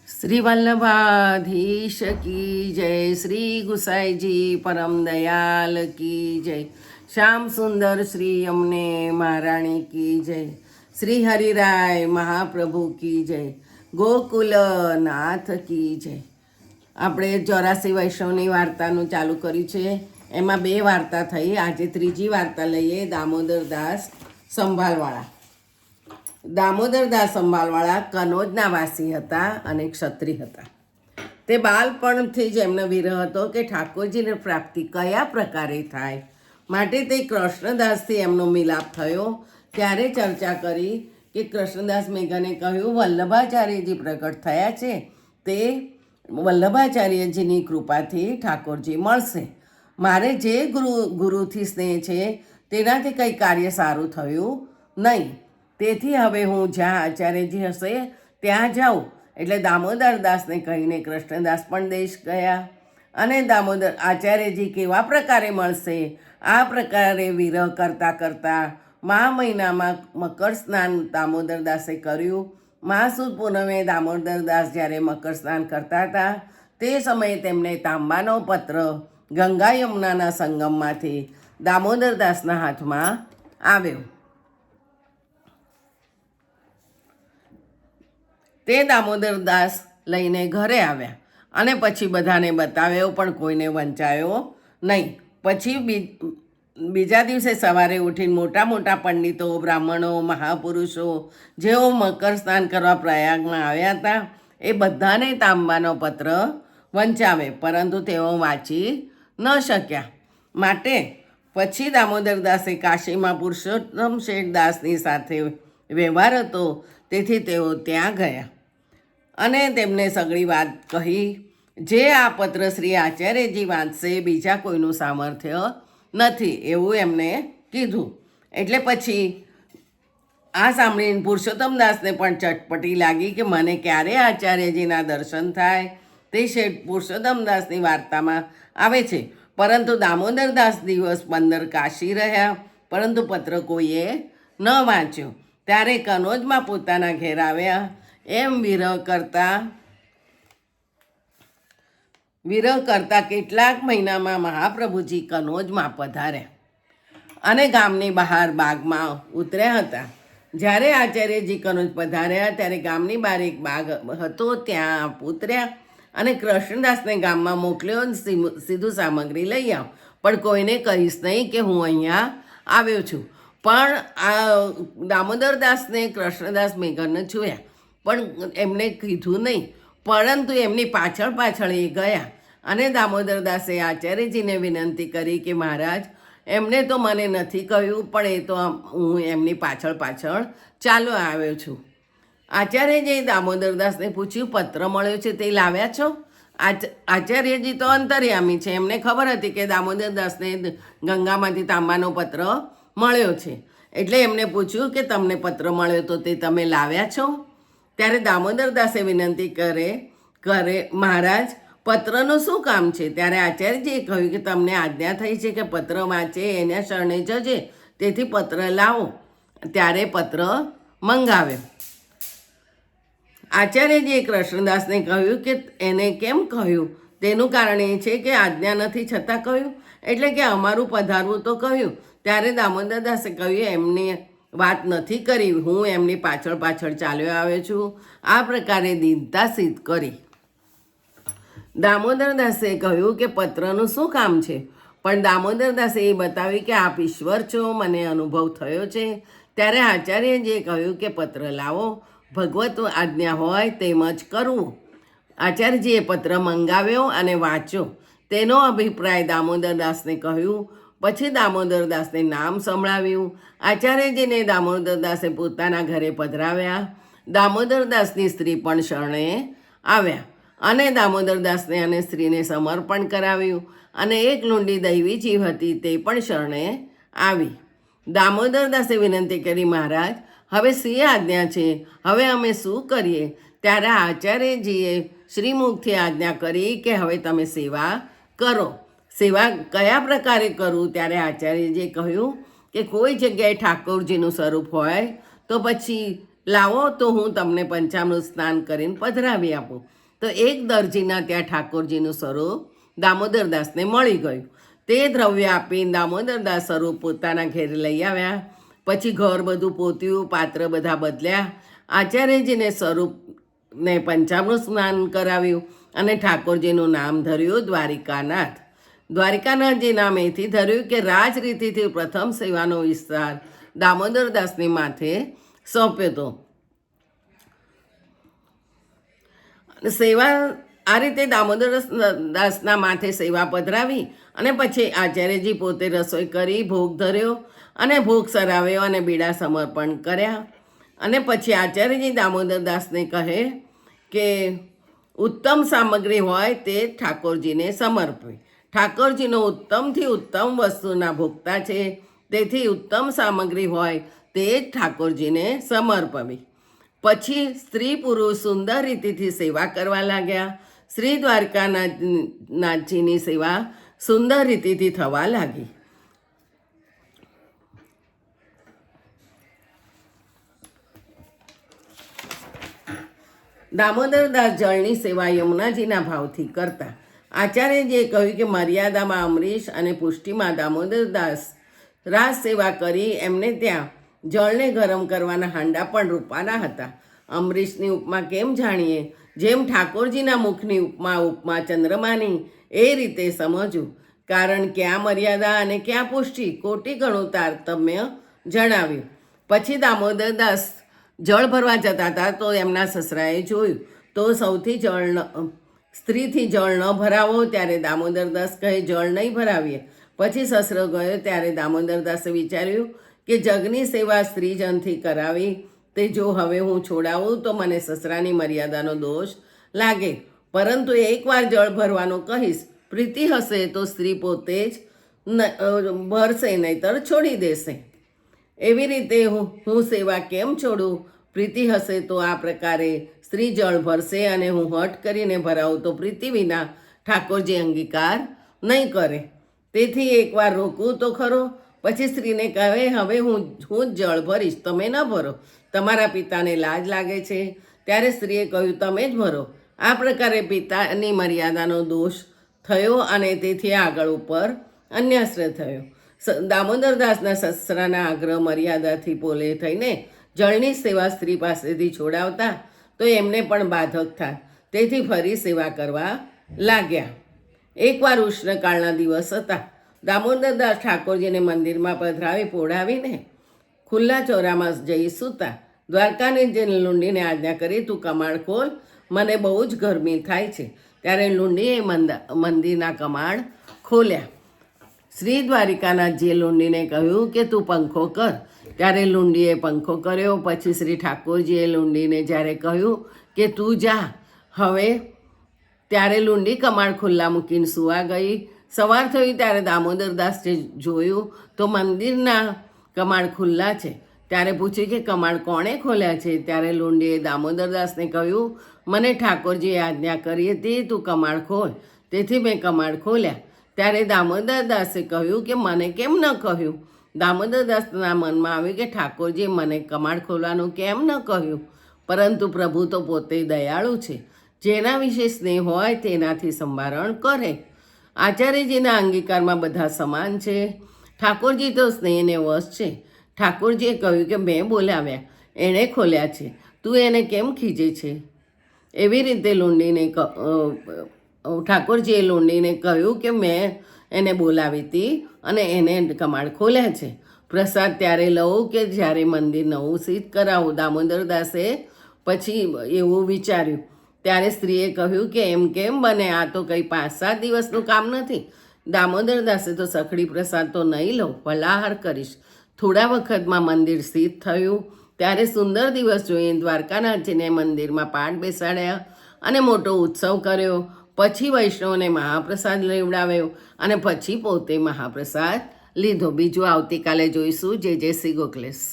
श्री वल्लभाधीश की जय, श्री गुसाई जी परम दयाल की जय, श्याम सुंदर श्री यमुने महाराणी की जय, श्री हरिराय महाप्रभु की जय, ગોકુલ નાથ કી જય. આપણે 84 વૈષ્ણવની વાર્તાનું ચાલુ કર્યું છે. એમાં 2 વાર્તા થઈ. આજે ત્રીજી વાર્તા લઈએ. દામોદરદાસ સંભાળવાળા. દામોદરદાસ સંભાળવાળા કનોજના વાસી હતા અને ક્ષત્રિય હતા. તે બાળપણથી જ એમનો વિરહ હતો કે ઠાકોરજીની પ્રાપ્તિ કયા પ્રકારે થાય, માટે તે કૃષ્ણદાસથી એમનો મિલાપ થયો. ત્યારે ચર્ચા કરી કે કૃષ્ણદાસ મેઘાને કહ્યું, વલ્લભાચાર્યજી પ્રગટ થયા છે, તે વલ્લભાચાર્યજીની કૃપાથી ઠાકોરજી મળશે. મારે જે ગુરુથી સ્નેહ છે તેનાથી કંઈ કાર્ય સારું થયું નહીં. તેથી હવે હું જ્યાં આચાર્યજી હશે ત્યાં જાઉં. એટલે દામોદરદાસને કહીને કૃષ્ણદાસ પણ દેશ ગયા. અને આચાર્યજી કેવા પ્રકારે મળશે આ પ્રકારે વિરહ કરતાં કરતાં મહિનામાં મકર સ્નાન દામોદરદાસે કર્યું. સુદ પૂનમે દામોદરદાસ જ્યારે મકર સ્નાન કરતા હતા તે સમયે તેમને તાંબાનો પત્ર ગંગા યમુનાના સંગમમાંથી દામોદરદાસના હાથમાં આવ્યો. તે દામોદરદાસ લઈને ઘરે આવ્યા અને પછી બધાને બતાવ્યો, પણ કોઈને વંચાયો નહીં. પછી બીજા દિવસે સવારે ઉઠીને મોટા મોટા પંડિતો, બ્રાહ્મણો, મહાપુરુષો જેઓ મકર સ્નાન કરવા પ્રયાગમાં આવ્યા હતા એ બધાને તાંબાનો પત્ર વંચાવે, પરંતુ તેઓ વાંચી ન શક્યા. માટે પછી દામોદરદાસે કાશીમાં પુરુષોત્તમ શેઠ દાસની સાથે વ્યવહાર હતો, તેથી તેઓ ત્યાં ગયા અને તેમને સગળી વાત કહી. જે આ પત્ર શ્રી આચાર્યજી વાંચશે, બીજા કોઈનું સામર્થ્ય નથી એવું એમને કીધું. એટલે પછી આ સાંભળીને પુરુષોત્તમદાસને પણ ચટપટી લાગી કે મને ક્યારે આચાર્યજીના દર્શન થાય. તે શેઠ પુરુષોત્તમદાસની વાર્તામાં આવે છે. પરંતુ દામોદરદાસ દિવસ 15 કાશી રહ્યા, પરંતુ પત્ર કોઈએ ન વાંચ્યો. ત્યારે કનોજમાં પોતાના ઘેર આવ્યા. એમ વિરહ કરતા કેટલાક મહિનામાં મહાપ્રભુજી કનોજમાં પધાર્યા અને ગામની બહાર બાગમાં ઉતર્યા હતા. જ્યારે આચાર્યજી કનોજ પધાર્યા ત્યારે ગામની બહાર એક બાગ હતો, ત્યાં ઉતર્યા અને કૃષ્ણદાસને ગામમાં મોકલ્યો, સીધું સામગ્રી લઈ આવ, પણ કોઈને કહીશ નહીં કે હું અહીંયા આવ્યો છું. પણ આ દામોદરદાસને કૃષ્ણદાસ મેઘરને જોયા, પણ એમને કીધું નહીં. પરંતુ એમની પાછળ એ ગયા અને દામોદરદાસે આચાર્યજીને વિનંતી કરી કે મહારાજ, એમને તો મને નથી કહ્યું, પણ એ તો હું એમની પાછળ ચાલો આવ્યો છું. આચાર્યજીએ દામોદરદાસને પૂછ્યું, પત્ર મળ્યો છે તે લાવ્યા છો? આચાર્યજી તો અંતર્યામી છે, એમને ખબર હતી કે દામોદરદાસને ગંગામાંથી તાંબાનો પત્ર મળ્યો છે. એટલે એમને પૂછ્યું કે તમને પત્ર મળ્યો તો તે તમે લાવ્યા છો? ત્યારે દામોદરદાસે વિનંતી કરે, મહારાજ, પત્રનું શું કામ છે? ત્યારે આચાર્યજીએ કહ્યું કે તમને આજ્ઞા થઈ છે કે પત્ર વાંચે એના શરણે જજે, તેથી પત્ર લાવો. ત્યારે પત્ર મંગાવ્યો. આચાર્યજીએ કૃષ્ણદાસને કહ્યું કે એને કેમ કહ્યું? તેનું કારણ એ છે કે આજ્ઞા નથી છતાં કહ્યું, એટલે કે અમારું પધારવું તો કહ્યું. ત્યારે દામોદરદાસે કહ્યું, એમને વાત નથી કરી, હું એમની પાછળ ચાલ્યો આવ્યો છું. આ પ્રકારે દીનતા સિદ્ધ કરી. દામોદરદાસે કહ્યું કે પત્રનું શું કામ છે? પણ દામોદરદાસે એ બતાવ્યું કે આપ ઈશ્વર છો, મને અનુભવ થયો છે. ત્યારે આચાર્યજીએ કહ્યું કે પત્ર લાવો, ભગવત આજ્ઞા હોય તેમ જ કરવું. આચાર્યજીએ પત્ર મંગાવ્યો અને વાંચ્યો. તેનો અભિપ્રાય દામોદરદાસને કહ્યું. પછી દામોદરદાસને નામ સંભળાવ્યું. આચાર્યજીને દામોદરદાસે પોતાના ઘરે પધરાવ્યા. દામોદરદાસની સ્ત્રી પણ શરણે આવ્યા અને દામોદરદાસને અને સ્ત્રીને સમર્પણ કરાવ્યું. અને એક લૂંડી દૈવી જીવ હતી તે પણ શરણે આવી. દામોદરદાસે વિનંતી કરી, મહારાજ, હવે શી આજ્ઞા છે? હવે અમે શું કરીએ? ત્યારે આચાર્યજીએ શ્રીમુખથી આજ્ઞા કરી કે હવે તમે સેવા કરો. સેવા કયા પ્રકારે કરવું? ત્યારે આચાર્યજીએ કહ્યું કે કોઈ જગ્યાએ ઠાકોરજીનું સ્વરૂપ હોય તો પછી લાવો તો હું તમને પંચામૃત સ્નાન કરીને પધરાવી આપું. તો એક દરજીના ત્યાં ઠાકોરજીનું સ્વરૂપ દામોદરદાસને મળી ગયું. તે દ્રવ્ય આપીને દામોદરદાસ સ્વરૂપ પોતાના ઘેર લઈ આવ્યા. પછી ઘર બધું પોત્યું, પાત્ર બધા બદલ્યા, આચાર્યજીને સ્વરૂપને પંચામૃત સ્નાન કરાવ્યું અને ઠાકોરજીનું નામ ધર્યું દ્વારિકાનાથ. દ્વારિકાનાથજી નામ એથી ધર્યું કે રાજરીતિથી પ્રથમ સેવાનો વિસ્તાર દામોદરદાસની માથે સોંપ્યો હતો. સેવા આ રીતે દામોદરદાસના માથે સેવા પધરાવી અને પછી આચાર્યજી પોતે રસોઈ કરી ભોગ ધર્યો અને ભોગ સરાવ્યો અને બીડા સમર્પણ કર્યા. અને પછી આચાર્યજી દામોદરદાસને કહે કે ઉત્તમ સામગ્રી હોય તે ઠાકોરજીને સમર્પવી. ઠાકોરજીનો ઉત્તમથી ઉત્તમ વસ્તુના ભોગતા છે, તેથી ઉત્તમ સામગ્રી હોય તે જ ઠાકોરજીને સમર્પવી. પછી સ્ત્રી પુરુષ સુંદર રીતિથી સેવા કરવા લાગ્યા. શ્રી દ્વારકાનાથજીની સેવા સુંદર રીતિથી થવા લાગી. દામોદરદાસ જળની સેવા યમુનાજીના ભાવથી કરતા. આચાર્યજીએ કહ્યું કે મર્યાદામાં અમરીશ અને પુષ્ટિમાં દામોદરદાસ રાસ સેવા કરી એમને ત્યાં જળને ગરમ કરવાના હાંડા પણ રૂપાના હતા. અમરીશની ઉપમા કેમ જાણીએ? જેમ ઠાકોરજીના મુખની ઉપમા ચંદ્રમાની, એ રીતે સમજવું. કારણ ક્યાં મર્યાદા અને ક્યાં પુષ્ટિ, કોટી ગણું તારતમ્ય જણાવ્યું. પછી દામોદરદાસ જળ ભરવા જતા હતા તો એમના સસરાએ જોયું તો સૌથી સ્ત્રીથી જળ ન ભરાવો. ત્યારે દામોદરદાસ કહે જળ નહીં ભરાવીએ. પછી સસરો ગયો ત્યારે દામોદરદાસે વિચાર્યું કે જગની સેવા સ્ત્રીજનથી કરાવી તે જો હવે હું છોડાવું તો મને સસરાની મર્યાદાનો દોષ લાગે. પરંતુ એકવાર જળ ભરવાનું કહીશ, પ્રીતિ હશે તો સ્ત્રી પોતે જ ભરશે, નહીતર છોડી દેશે. એવી રીતે હું સેવા કેમ છોડું? પ્રીતિ હશે તો આ પ્રકારે સ્ત્રી જળ ભરશે અને હું હઠ કરીને ભરાવું તો પ્રીતિ વિના ઠાકોરજી અંગીકાર નહીં કરે. તેથી એકવાર રોકવું તો ખરો. પછી સ્ત્રીને કહે હવે હું જ જળ ભરીશ, તમે ન ભરો, તમારા પિતાને લાજ લાગે છે. ત્યારે સ્ત્રીએ કહ્યું તમે જ ભરો. આ પ્રકારે પિતાની મર્યાદાનો દોષ થયો અને તેથી આગળ ઉપર અન્યાશ્રય થયો. દામોદરદાસના સસરાના આગ્રહ મર્યાદાથી પોલે થઈને જળની સેવા સ્ત્રી પાસેથી છોડાવતા તો એમને પણ બાધક થાય. તેથી ફરી સેવા કરવા લાગ્યા. એકવાર ઉષ્ણકાળના દિવસ હતા. દામોદરદાસ ઠાકોરજીને મંદિરમાં પધરાવી પોઢાવીને ખુલ્લા ચોરામાં જઈ સૂતા. દ્વારકાની લુંડીને આજ્ઞા કરી તું કમાડ ખોલ, મને બહુ જ ગરમી થાય છે. ત્યારે લુંડીએ મંદિરના કમાડ ખોલ્યા. શ્રી દ્વારિકાનાથજીએ લુંડીને કહ્યું કે તું પંખો કર. ત્યારે લુંડીએ પંખો કર્યો. પછી શ્રી ઠાકોરજીએ લુંડીને જ્યારે કહ્યું કે તું જા હવે, ત્યારે લુંડી કમાડ ખુલ્લા મૂકીને સૂવા ગઈ. સવાર થયું ત્યારે દામોદરદાસે જોયું તો મંદિરના કમાડ ખુલ્લા છે. ત્યારે પૂછ્યું કે કમાડ કોણે ખોલ્યા છે? ત્યારે લુંડીએ દામોદરદાસને કહ્યું મને ઠાકોરજીએ આજ્ઞા કરી હતી તું કમાડ ખોલ, તેથી મેં કમાડ ખોલ્યા. ત્યારે દામોદરદાસે કહ્યું કે મને કેમ ન કહ્યું? દામોદરદાસના મનમાં આવ્યું કે ઠાકોરજીએ મને કમાડ ખોલવાનું કેમ ન કહ્યું? પરંતુ પ્રભુ તો પોતે દયાળુ છે, જેના વિશે સ્નેહ હોય તેનાથી સંભારણ કરે. આચાર્યજીના અંગીકારમાં બધા સમાન છે. ઠાકોરજી તો સ્નેહને વશ છે. ઠાકોરજીએ કહ્યું કે મેં બોલાવ્યા, એણે ખોલ્યા છે, તું એને કેમ ખીજે છે? એવી રીતે ઠાકોરજીએ લુંડીને કહ્યું કે મેં એને બોલાવી હતી અને એને કમાડ ખોલ્યા છે. પ્રસાદ ત્યારે લઉં કે જ્યારે મંદિર નવું સિદ્ધ કરાવું? દામોદરદાસે પછી એવું વિચાર્યું. ત્યારે સ્ત્રીએ કહ્યું કે એમ કેમ બને? આ તો કંઈ 5-7 દિવસનું કામ નથી. દામોદરદાસે તો સખડી પ્રસાદ તો નહીં લઉં, ફલાહાર કરીશ. થોડા વખતમાં મંદિર સિદ્ધ થયું. ત્યારે સુંદર દિવસ જોઈ દ્વારકાનાથજીને મંદિરમાં પાઠ બેસાડ્યા અને મોટો ઉત્સવ કર્યો. પછી વૈષ્ણવને મહાપ્રસાદ લેવડાવ્યો અને પછી પોતે મહાપ્રસાદ લીધો. બીજું આવતીકાલે જોઈશું. જય શ્રી ગોખલેશ.